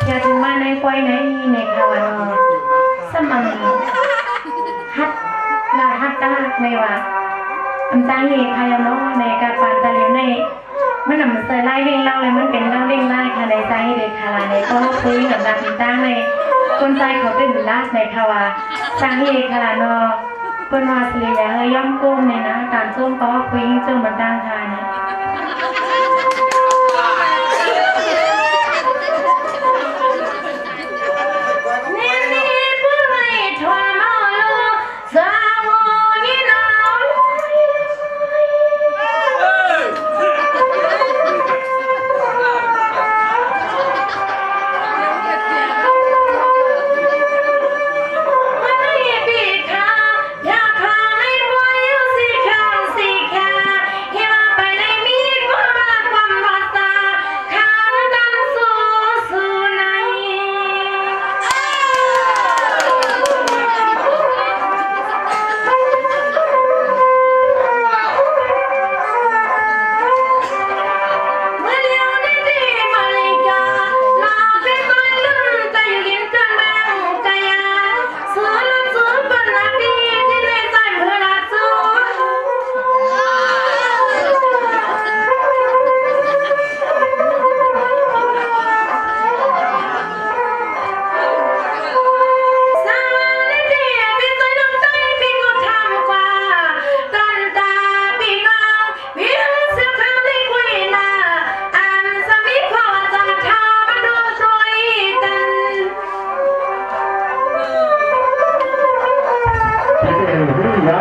อย่าถึงมาในปอยในคาวานสมันฮัดลาฮัดตาในว่าอันตาเฮคายโนในกาปานตะเลียวในมันนำใส่ไล่เร่งเล่าเลยมันเป็นเล่าเร่งไล่ค่ะในใจเด็กค่ะในก็คุยกับนักตั้งในคนใจเขาเป็นลาดในคาวาสาเฮคาโนเปิ้นว่าสิยาเฮย่อมก้มในนะการส้มก็คุยจนมันตั้งค่ะนะ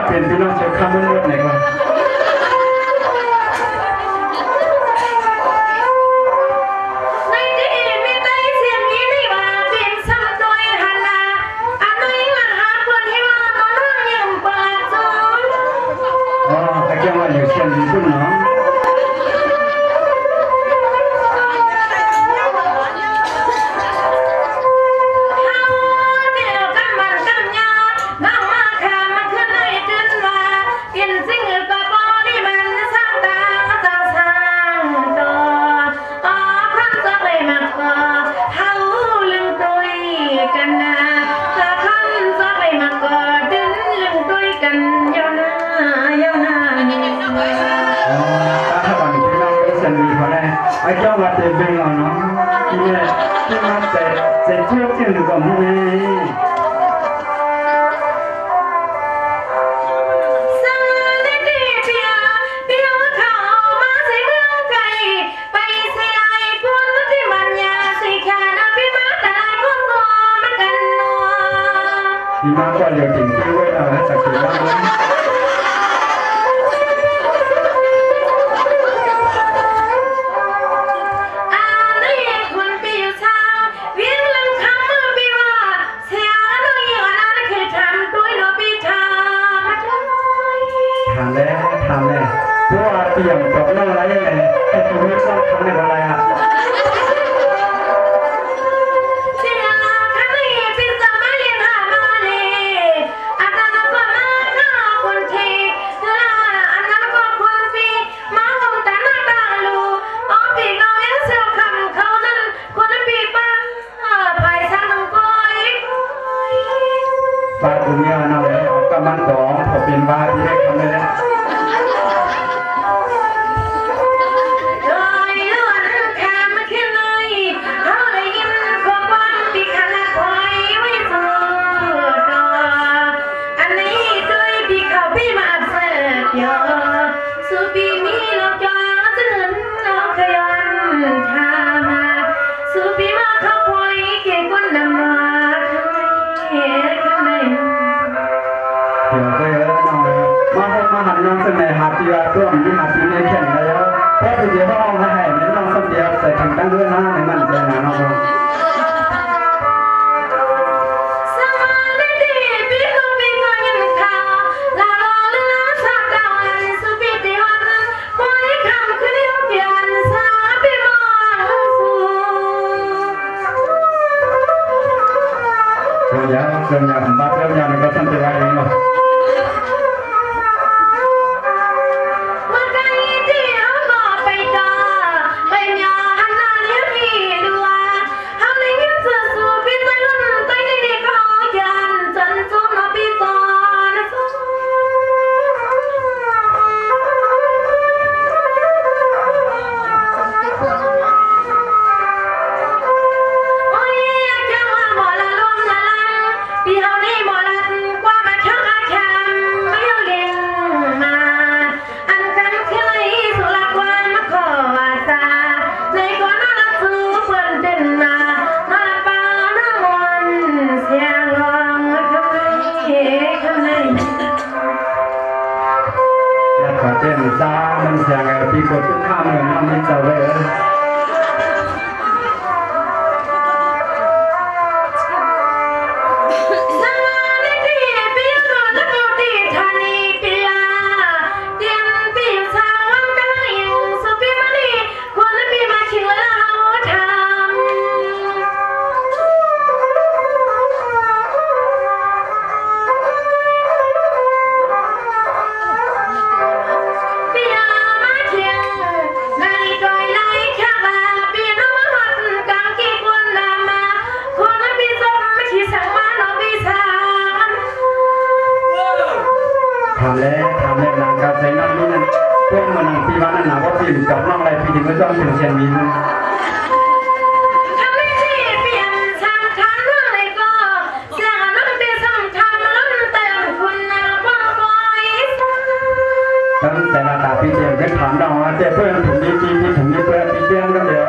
เป็นพี่น้องชาวคำมืดไหนวะในที่มีใจเสียงนี้นี่ว่าเป็นซ้ำโดยหันลาอันนี้ละหาคนที่ว่าน้องยังเปิดจูนอ๋อแต่แกว่าอยู่เชียงดีพุ่นเนาะไอ้เจ้าวัดเต็มเป็นเนาะเนี่ยที่มาแต่เชื่อจริงหรือเปล่าเนี่ยที่มาก็เดี๋ยวถึงที่ไว้เอาให้สักทีบ้างนะทำเลยเพราะว่าเตรียมกับน้องอะไรเลยไอ้ตัวนี้ชอบทำในอะไรอ่ะบาดดุนยาเนาะเลยก็มันดองพอเป็นบาดที่ได้ทำเลยนะหันน้องเสนอหาที่ว่าตัวมีหาที่ในแข่งแล้วเพราะไปเดี๋ยวเขาเอามาให้ไม่ต้องสักเดียวใส่ถังตั้งด้วยนะในมันใจนะน้องเรื่องยาผมบ้าเรื่องยามันก็ทำไปได้เองหรอก ไป ต้องถึงเชียงมีนะตั้งแต่ละตาพี่เจียงเป็นถามดาวเจ้าเพื่อนถุงนี้พี่ถุงนี้เพื่อนพี่เจียงก็เดียว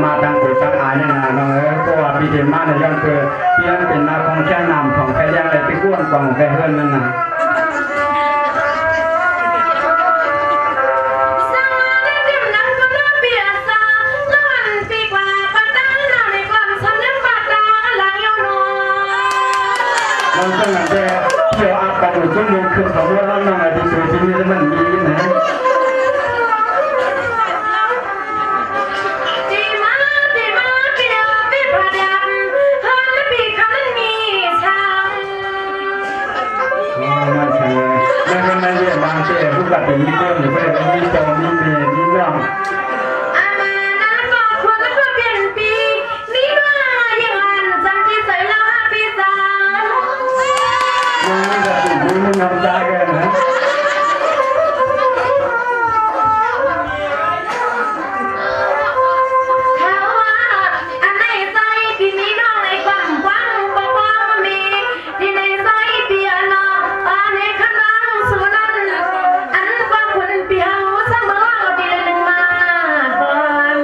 มาดังกุศลอายเนี่ยนะน้องเพราะว่าพี่เดมาเนี่ยยังคือเพียงเป็นนาของแค่นำของแค่ยังอะไรไปก้วนกองแค่เฮือนนั่นนะเราต้องการจะเที่ยวอาบน้ำจุ่มมือขึ้นของเราน้องอะไรที่สวยที่นี่มันมีนะเจ้าผู้กับเป็นมิตรหรือเป็นมิตรมีเมียมีน้องอามานั้นก็ควรแล้วก็เปลี่ยนปีนี่ว่าอย่างนั้นจำที่ใส่ละพี่สาวนี่จะติดมือน้องได้กันนะเขาว่าอันไหนใส่ที่นี่น้องในความหวังปกป้องมีที่ในใส่เปียโนอันนี้ขนังสุนันคนเปียวเสมอดีหนึ่งมาก่อน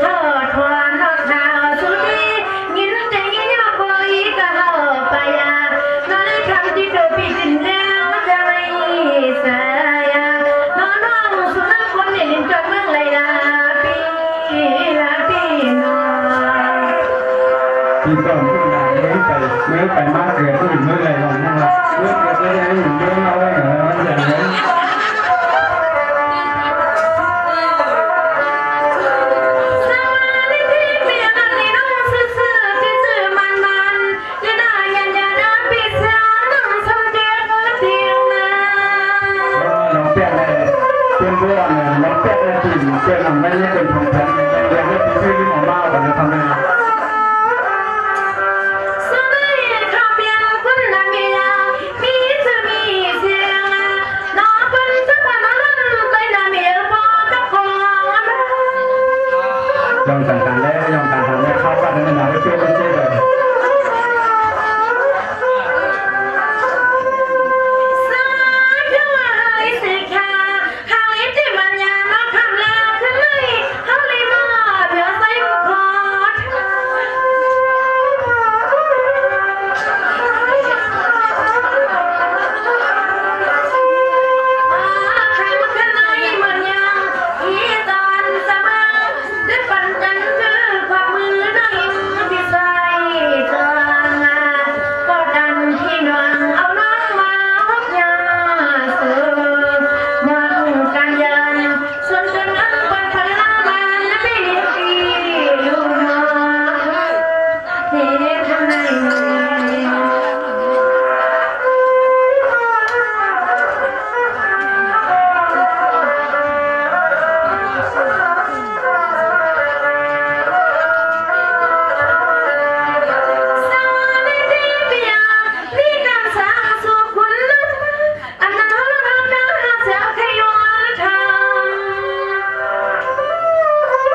เธอทวนนอกข่าวสุดียินใจยินยอกอีกก็เอาไปน้อยคำที่ดูปีดินแล้วใจเสียน้องสุนัขคนนี้จนเมืองเลยละพี่น้องพี่ก่อนพูดได้เมื่อไปมากเกิดผู้หญิงเมื่อไรลองนั่งเมื่อเกิดอะไรหญิงเมื่อเอาไว้เหรออย่างนี้เป็นเรื่องเนี่ยมันเป็นจริงเป็นอะไรไม่ได้เป็นของแท้เรื่องนี้เป็นที่หมอบ้ากันนะทำไมยอมต่างๆได้ยอมต่างๆได้เข้ากันในหนาไม่เชื่อไม่เชื่อเลย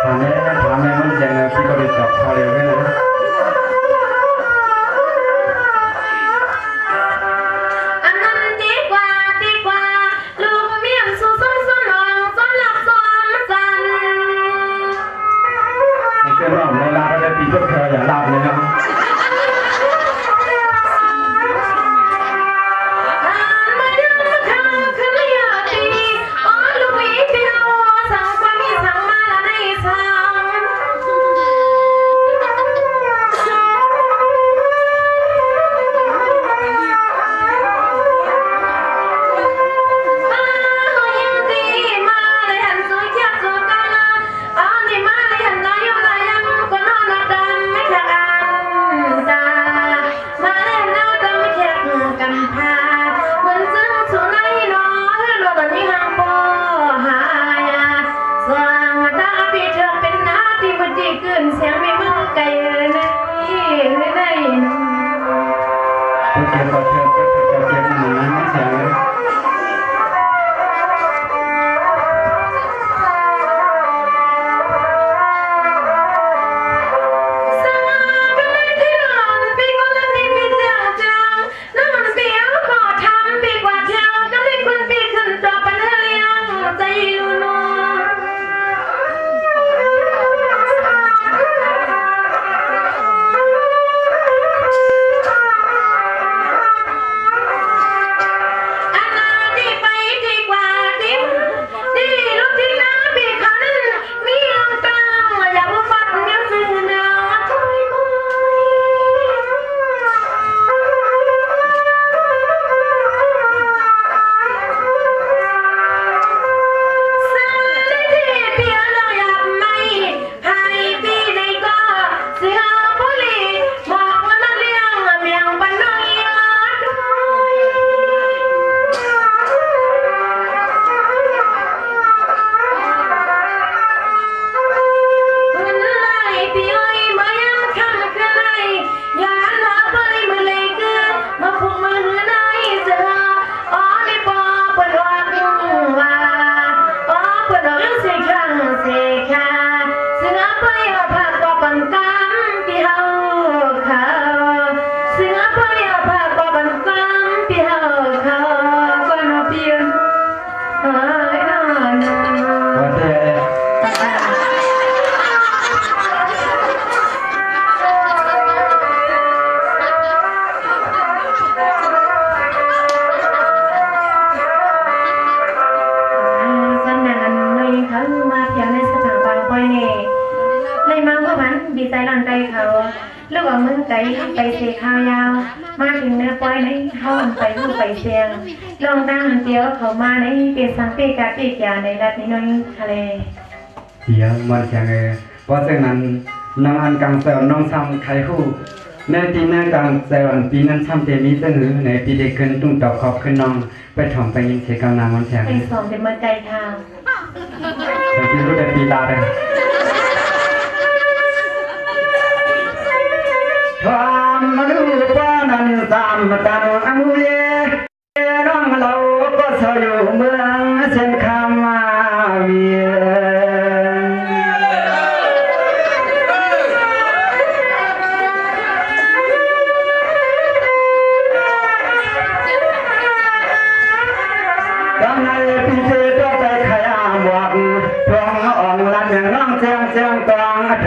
ถามแม่มันแจ้งพี่ก็ไปตอบเขาเร็วแค่นั้น วยาวมาถึงเนื้อปอยในเฮาไปรูปไปเสียงลองตั้งเดียวเข้ามาในเปสังเปกะติกยาในรัฐนี้น้อยทะเลเดี๋ยวมันจังเพราะฉะนั้นน้องอันกังเซลน้องซ้ำใครฮู้ในปีนั้นกังเซลปีนั้นซ้ำเตมีซื่อในปีเด็กขึ้นตุ้งตอกขอบขึ้นน้องไปถ่อมไปยินเสียงกำลังมันแทงไปสองเป็นเมื่อไกลทางแต่ที่รู้ได้ปีตาเลยความมาดูป้านั้นสามตันอังเวน้องเราก็สอยู่เมืองเส้นคำมาเวีย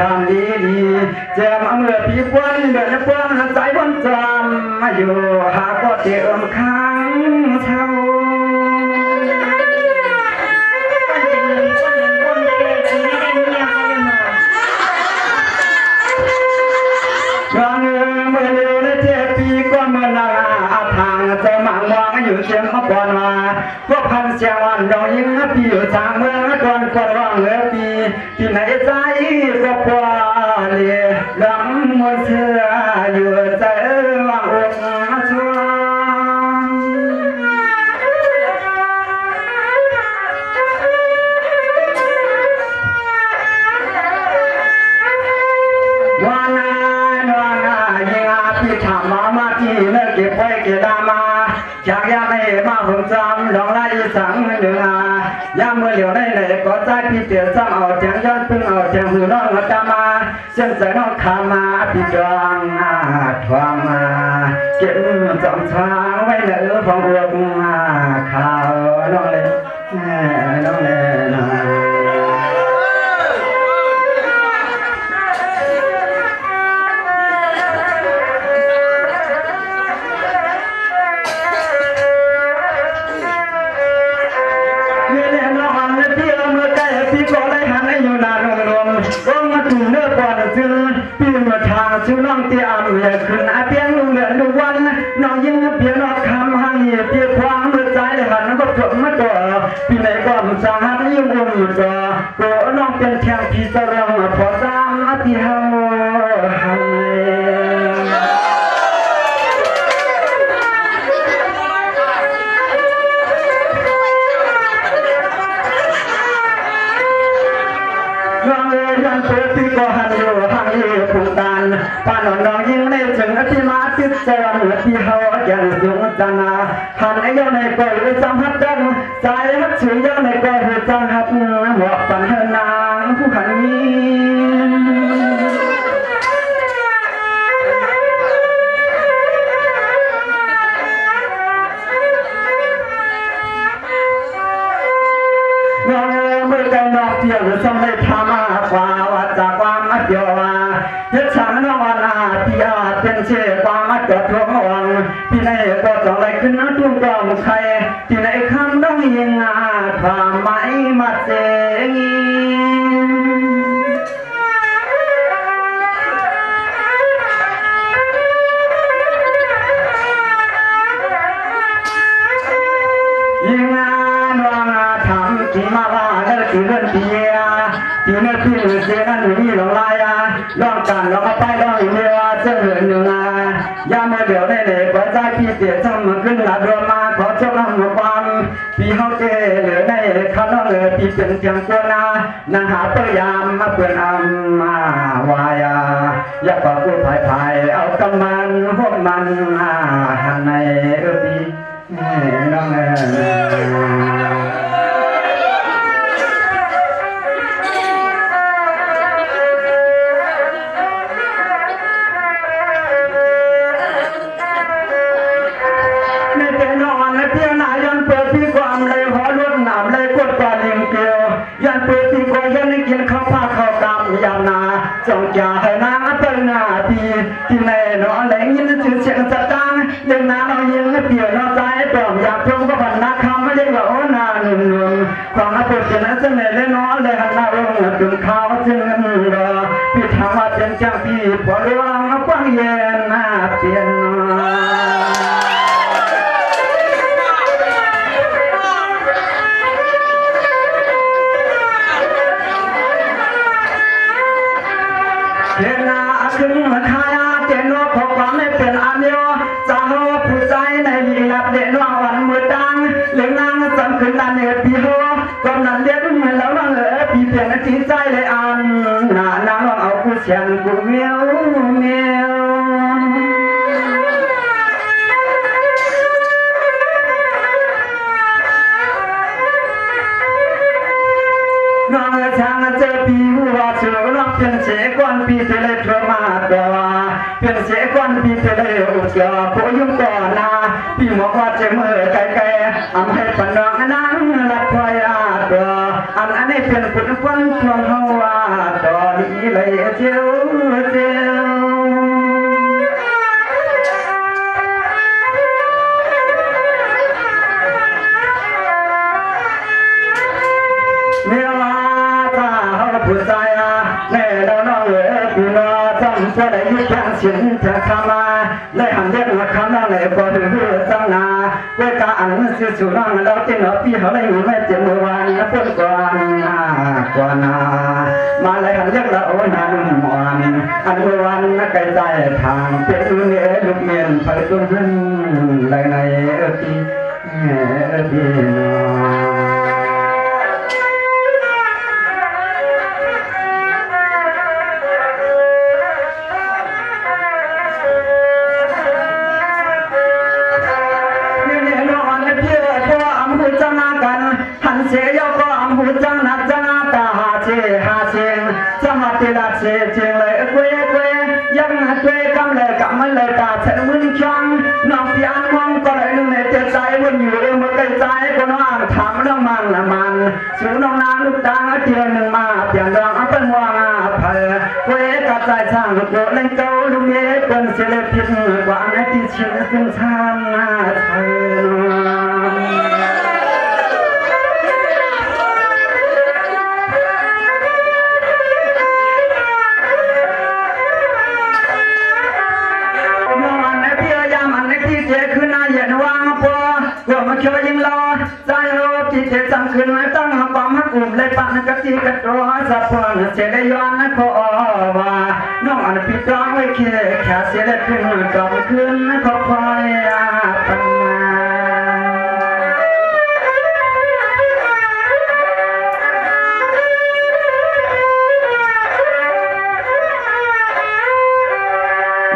ทำดีดีเจ้าเมื่อพี่ปวนเดือดปวนใจบนจำมาอยู่หาก็เตรียมค้างเท่าร้องเมื่อเดือนเทปีก็เมื่อนาอาทางจะมังมองอยู่เชียงมาก่อนมาพวกพันเชียงวันดองยิ่งพี่อยู่ทางเมืองก่อนก่อนร้องเมื่อปีที่ไหนใจก็พอเลี้ยลำมนเชื่ออยู่ใจว่างอกชัวว่านายิงอาพี่ถามมาที่เลิกเก็บไว้เก็บดามาจากยาไม่มาผมจำลองไล่สังหนึ่งยามเมื่อเหลียวได้เลยก็ใจพี่เตี๋ยวซ้ำเอาแจงย้อนพึ่งเอาแจงหูน้องตามาเส้นใจน้องขามาพี่ดวงทวงมาเก็บจอมช้างไว้เหนือของรวงข่าวน้องเลยน้องเลยนะชื่อน้องเตี้ยเมื่อคืนอาเพียงเหลือดูวันน้องยิ่งเพียงนอกคำให้เพียงความเมื่อใจหันก็ถมมาต่อพี่ในความสาหัสยิ่งอุ่นต่อก็น้องเป็นแทงพี่สระพอซ้ำอธิหาหันน้องยันเปิดที่ก็หันอยู่หันอยู่ผูกตาป้าน้องยิ่งในถึงที่มาติดเสียงที่เขาแก่สูงจังหันไอ้ยอในก้อยสัมผัสดังใจฮัดชื่อยอในก้อยหัวจังหัดหมอกปันเฮนางผู้ขันนี้น้องเมื่อใจน้องเที่ยวสมัยทำมาว่าจากความอัดยอยึดฉันน้องวันอาที่อาเป็นเชื่อความอัดจดทวงวังที่ไหนก็ต้องไหลขึ้นน้ำทุ่งกองใครที่ไหนคำต้องยิงความไม่มาเจงยิงน้องทำที่มาว่าเลิกที่เรื่องเดียที่นี่พี่เสียนั่นนี่ลงลายลองกันลองไปลองเรือเสือหนึ่งยามเดียวได้เลยก็ใจพี่เสียจำมันขึ้นหลับรวมมาขอเจ้าน้องมาฟังพี่เขาเจเหลือได้ข้าน้องเลยพี่เป็นเพียงตัวนาหาพยายามมาเปลี่ยนอำมาวายอย่าปากพูดภายเอากำมันพวกมันหันในพี่น้องยันเปิดที่ก็ยันกินข้าวผ้าข้าวกำยำนาจงอย่าให้นางเปิดหน้าที่แน่นอนแหลงยินชื่อเสียงจัดจ้างเรื่องน้าเรายิงเปลี่ยนเราใจปลอมอยากเพิ่มก็พันนักคำไม่ได้ว่าโอ้นาหนุ่มความน่าเปิดเสียงนั้นเสน่ห์เล่นน้อยเลยหันหน้าลงดึงข้าวจึงรอพี่ถามว่าเป็นจังพี่พอเรื่องฟังเย็นเปลี่ยน ขึ้นลานเนปีโฮกำนันเรียกเหมือนแล้วน้องปีเปลี่ยนจิตใจเลยอันหน้านางเอากูเสียงกูเมียวเมียวน้องทางเจอปีหัวเสือน้องเพียงเสียก้อนปีเทเลทรมาตัวเพียงเสียก้อนปีเทเลอุจจาระผู้ยุ่งก่อนนาพี่บอกว่าจะเมื่อไกลๆอำให้ปนน้องนั่งรับพยาตัวอันนี้เป็นผลฟันชวนเฮาว่าตอนนี้เลยเจียวเจียวเมื่อว่าถ้าเฮาผู้ใจแม่เราน้องพี่น้องจำจะได้ยึดยังสินจะคำมาเลยหันเรียกมาคำนั่งเลยบ่ถือจังนาเวกาอันสิสุรังเราเจนพี่เขาเลยอยู่แม่เจ็บเมื่อวานนะพ้นกว่านามาเลยหันเรียกเราหันหมอนอันเมื่อวันนักไก่ใจทางเป็นเนื้อลูกเมียนไปตุ้นขึ้นเลยในพี่น้องเสียยก็อำหูจังนัดจังนาตาหาเชงจังหาติลาเชเชงเลยเกวยยังเกวยกำเลยกำมันเลยตาเชมึนช่างน้องพี่อันมองก็เลยนึกในใจวนอยู่เองเมื่อไกลใจก็น้องถามน้องมันสูน้องนางลูกตาเทียนหนึ่งมาเปลี่ยนดองอัปเป็นว่างเพลเกวยกับใจช่างลูกโกเล่นเจ้าลูกเย่เป็นเสลพิษกว่าในที่เชื่อซึ่งช่างเธเชื่อยิ่งรอใจโลจิตเจจังขึ้นตั้งความหักอุ่มเลยปานกะทิกะตัวสะพอนเสียได้ย้อนนะขอว่าน้องอันพี่ร้องไว้แค่เสียได้ขึ้นกลับขึ้นขอพอยปัญ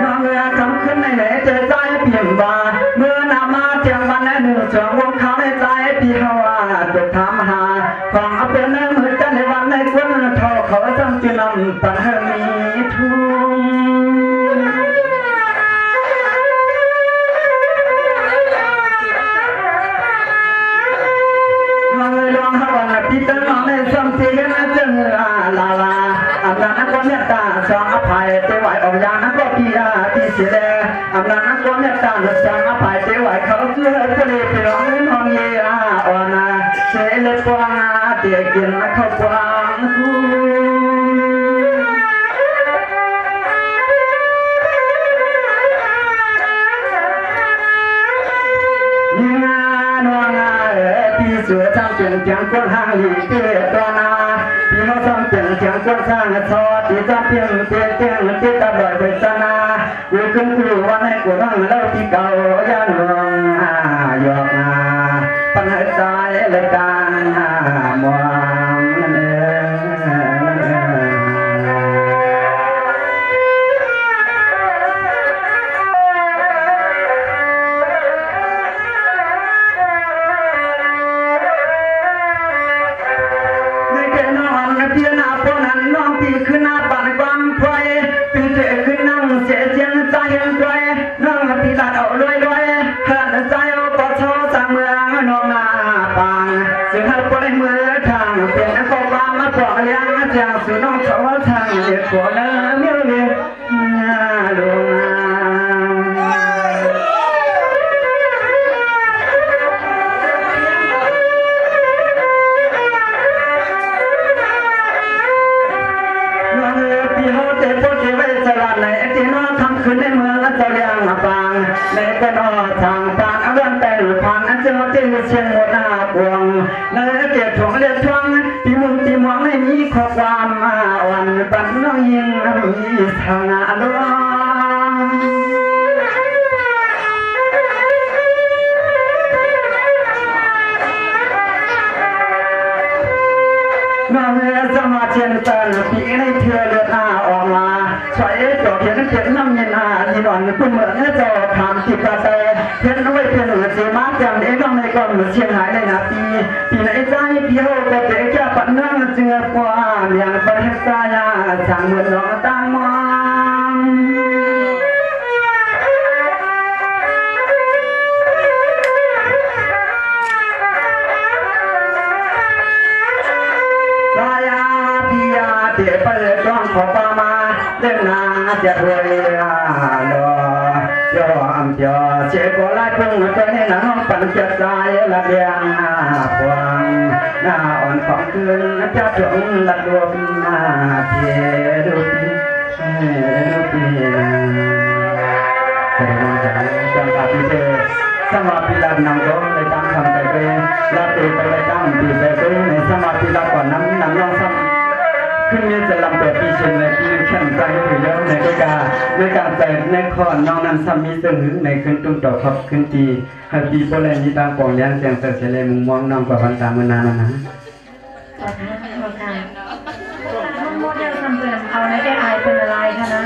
มาเมื่อคำขึ้นในไหนเจอใจเปลี่ยนว่าเมื่อนามาเจียงวันหนึ่งจองวงเขาในใจพี่เขาว่าถูกทำหาฟังเอาเป็นเนื้อมือกันในวันในคนทอเขาจำจีนำปัญหามีทุ่งลองหาวันพี่ตั้งน้องในซ้ำเตียนจึงลาอำนาจนักเมตตาสองอภัยเตไหวออกยานักพี่ที่เสียอำนาจนักเมตตาสองอภัยเตไหวเขาเชื่อก็เลยไปร้องน้องเยี่ยอ่อนเสียเลยกว้างเตียกินเขากว้างคู่งานวางพี่เสือจำเป็นเสียงคนห่างหลีเตี้ยตัวนาพี่เขาจำเป็นเสียงคนสร้างซอที่จำเป็นเตี้ยที่ตาบอดเวทนากูขึ้นกูวันให้กูนั่งเล่าที่เก่ายันลงหยอกปัญหาใจเลยการมองพี่นาพวกนั้นน้องพี่ขึ้นหน้าปั่นความไฟพี่เจขึ้นนั่งเสียเจียนใจยังไกลน้องพี่ตัดเอารวยหันใจเอาปอดเท้าจากเมืองน้องนาปังซึ่งให้ปล่อยมือทางเป็นข้อความมาบอกเลี้ยงจากสู่น้องเขาทางเด็กคนนั้นเมียวเลี้ยงลงในที่น้องทำขึ้นในเมืองและเจ้าเลี้ยงมาฟังในเป็นอทางปานเรื่องแต่งผ่านอันเจ้าที่เชียงหมดหน้าปวงในเกียรติของเรียกทวงที่มึงที่มองไม่มีข้อความวันปันน้องยิงมีทางอาลวง ทียนตาปีในเทือเลือดอาออกมาสวยจอเทียนเทียนน้ำเย็นอาที่นอนกุ้งเหมือนเจ้าทำจิตกระเตเทียนไว้เทียนหรือเสียมาจำเองต้องในกองเชียงหายในนาทีปีในใจพี่โหก็เจ๊แค่ปันนั่งเจือกว่าอย่างประเทศไทยสั่งเหมือนน้องตั้งมองเดี๋ยวไปเลยต้องขอปามาเรื่องนาจะรวยลอยอมจอเชื่อก็ไล่พุ่งตัวนี้น้องปั่นจะตายละเบียงพวงหน้าอ่อนของคืนจะจงละดวงหน้าเพียดูปีแสดงจากจังหวัดพิเศษสมาพิลานำก็เลยตั้งคำใจเป็นรับตีไปเลยตั้งปีไปเป็นในสมาพิลาก่อนน้ำลองซ้ำขึ้นนี้จะลำแบบพี่เชนในที่แข่งใจหรือเยอะในการแต่ในข้อน้องนั้นซ้ำมีเสนอในขึ้นตุ้งต่อขับขึ้นตีให้ปีโบราณมีบางปองเลี้ยงเสียงเสียเลยมุมมองน้องกว่าพันตามนานนะโมเดลทำเปิดเอาในได้อายเป็นอะไรคะนะ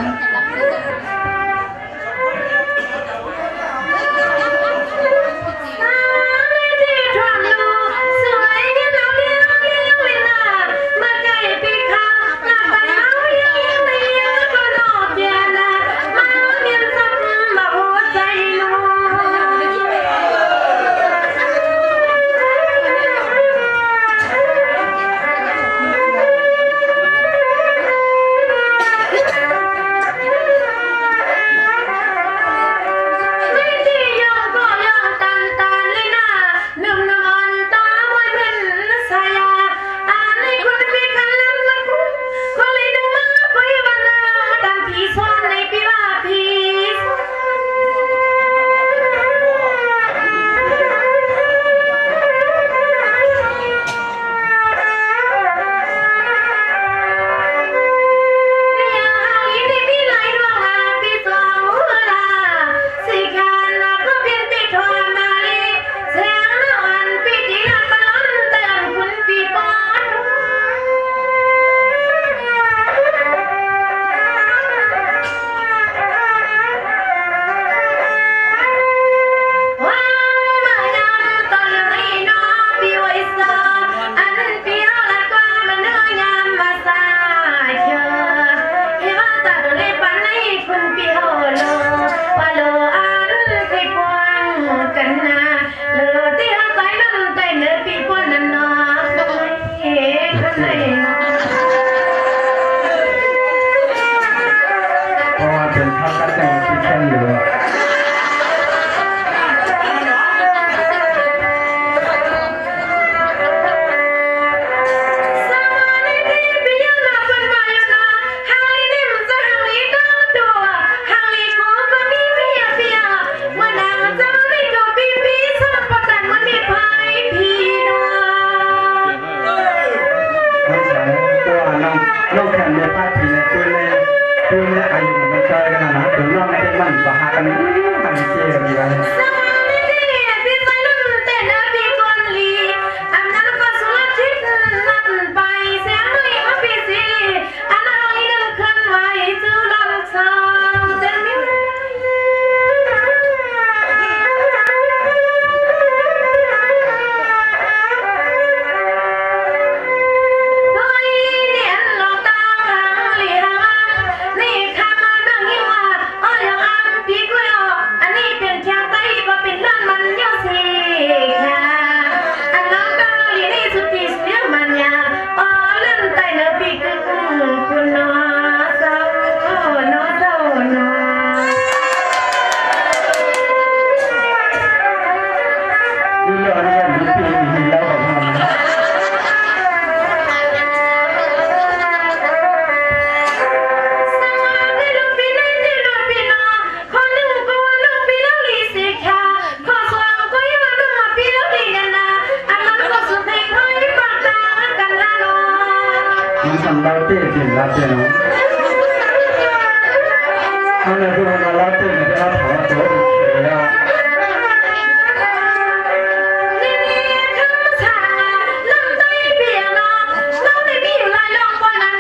Hãy subscribe cho kênh Ghiền Mì Gõ Để không bỏ lỡ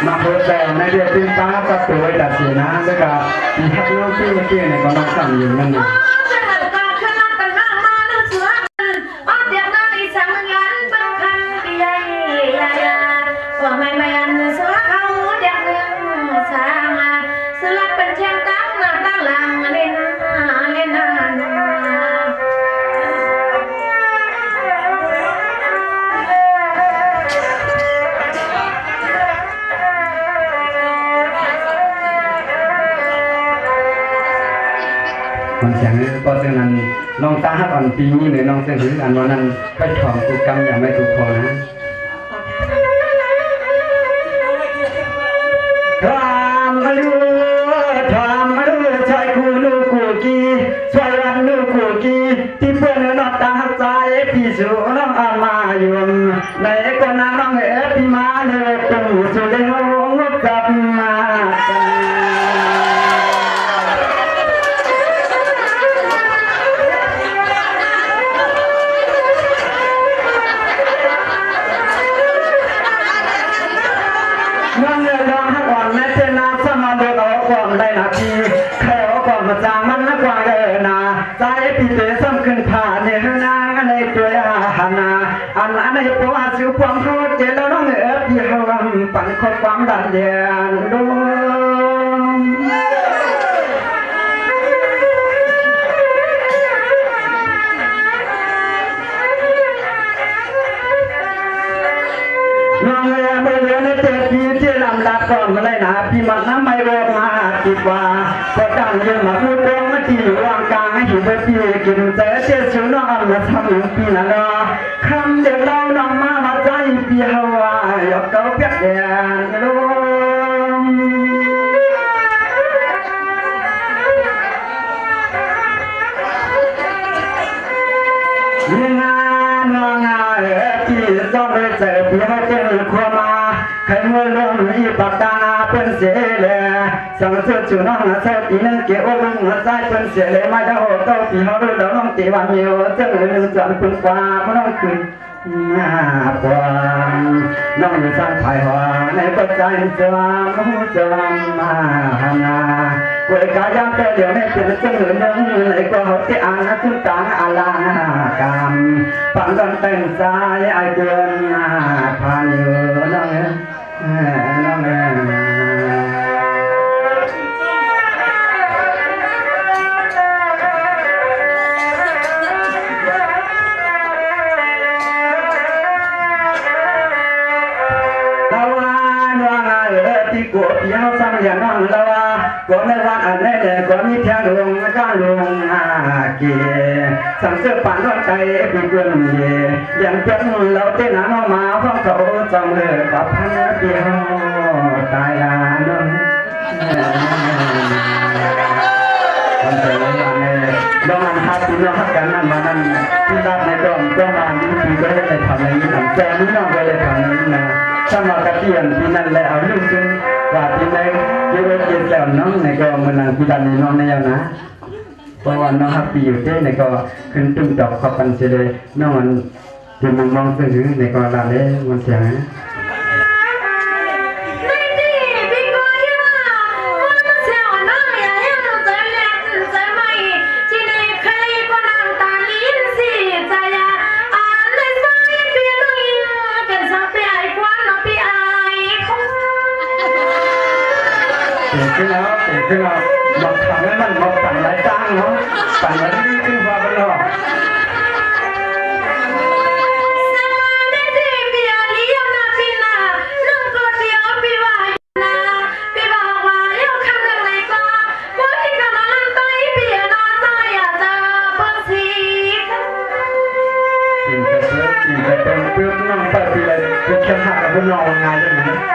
มาเพื่อแต่ในเดือนปีฟ้าประตูไว้ตัดสีน้ำแล้วก็มีทักโน้ตที่เมื่อกี้เนี่ยก็ต้องสั่งอยู่นั่นนะมันเสียงก็เส้นนั้นน้องตาอ่อนปีนี้หรือน้องเส้นถึงอันวันนั้นไปถ่อมตุกกรรมอย่างไม่ถูกพอนะทำมาดูชายกูนูกูกีชายวันนูกูกีที่เพื่อนน้องตาใจพี่สูน้องอามาอยู่ในก็นางน้องพี่มาเลยตู่สุดเลยงบจับมานั่งเรือร้องหักอ่อนแม่เจ้าน้ำสมาเดือดเอาความได้นาทีแค่เอาความมาจางมันนักกว่าเลยนาใจพี่เตะซ้ำขึ้นผ่านเนี่ยนางอะไรตัวอานาอันนั้นในประวัติสิวความเขาเจแล้วน้องพี่เขาปั่นคนความดันเดียนดูน้องเมื่อเดือนเจ็ดปีที่ลำดับก่อนมาเลยนะพี่มันน้ำไม่รอมาติดว่าก็ดังเยอะมาพูดตรงมาที่วางกลางให้หิวไปพี่กินเจอเจ้าชูน้องมาทำอย่างพี่นะเนาะคำเดียวเราน้องมาใจพี่ฮาวายกเก้าเปียกแดงลมงานที่ต้องไปเจอพี่ให้เป็นความมาใครเมื่อลมอีปากตาเป็นเสียเลยสังสุดจุน้องเสียปีนึงเกี่ยวกับหัวใจเป็นเสียเลยไม่ได้โอ้ก็พี่เขารู้แล้วน้องตีวันเดียวเจ้าเลยนึกจำคุณกว่าเพราะน้องคือปวนน้องสร้างภายหัวในปัจจัยจำหูจำมาหนาคุยกายามแต่เดี๋ยวนี้เป็นเจ้าหนึ่งในก็เขาที่อ่านทุกต่างอาลากรรมฝังกันแต่งใจไอเดือนผ่านอยู่น้องน้องที่กูพี่เขาทำอย่างนั้นแล้วว่าก่อนในวันอันนี้เนี่ยก่อนมีเทียนลงก้านลงเกี่ยสังเกตปั่นรถใจพี่เพื่อนเย่ยังเป็นเราเต้นน้องมาเพราะเขาจำเลยกับพันเดียวตายละน้องคนเดียววันนี้น้องมันหาที่น้องหักกันนั่นมานั่นที่รับในดองก็มาที่พี่ก็เลยทำอะไรนี้แจ้งนี่น้องก็เลยทำนี้นะถ้ามากระเทียนที่นั่นแหละเอาลูกซึ่งว่าที่ไหนเยอะเกินแล้วน้องในก็มันนั่งที่ด้านนี้น้องในยังนะเพราะว่าน้องฮับปีอยู่ที่ในก็ขึ้นตุ้มดอกขอบกันเสียเลยน้องมันที่มองซึ่งในก็ลาเล่มันเสียงคือเราบอกทำให้มันบอกปั่นไรจ้างเนาะปั่นไรที่ขึ้นพอไปหรอก สมาธิเบียร์เลี้ยง เป็นรอวันงานใช่ไหม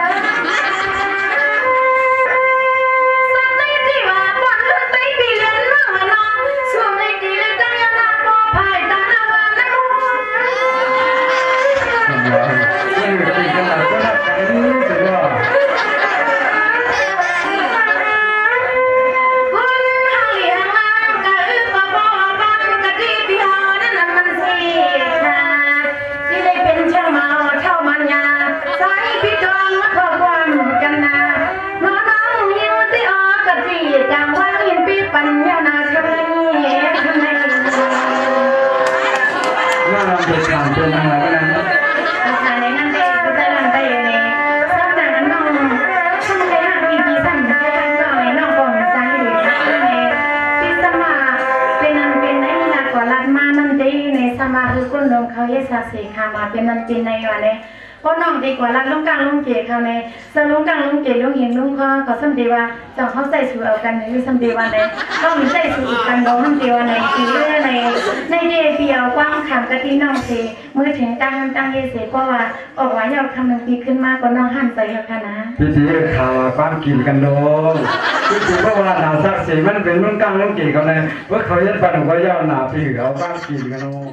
มาคือคนลงเขาเยสาสีขามาเป็นนันเป็นในวันนี้เพราะน้องดีกว่ารักลุงกลางลุงเก๋เขาในสลุงกลางลุงเก๋ลุงเห็นลุงเขาก็สัมดีว่าจังเขาใส่สูเอากันในสัมดีวันนี้ต้องมีใส่สูกันโดนสัมดีวันในปีเรื่อยในเดียเปียวกว้างขามกะทิน้องเสมือถึงตั้งเยเสเพราะว่าออกว่ายอดคำหนึ่งปีขึ้นมากกว่าน้องหันใส่เยอะค่ะนะพิธีข่าวความกินกันโดนพิธีเพราะว่าหนาสักสีมันเป็นลุงกลางลุงเก๋เขาในว่าเขาเย็นปันหัวยาวหนาพี่เขาความกินกันโดน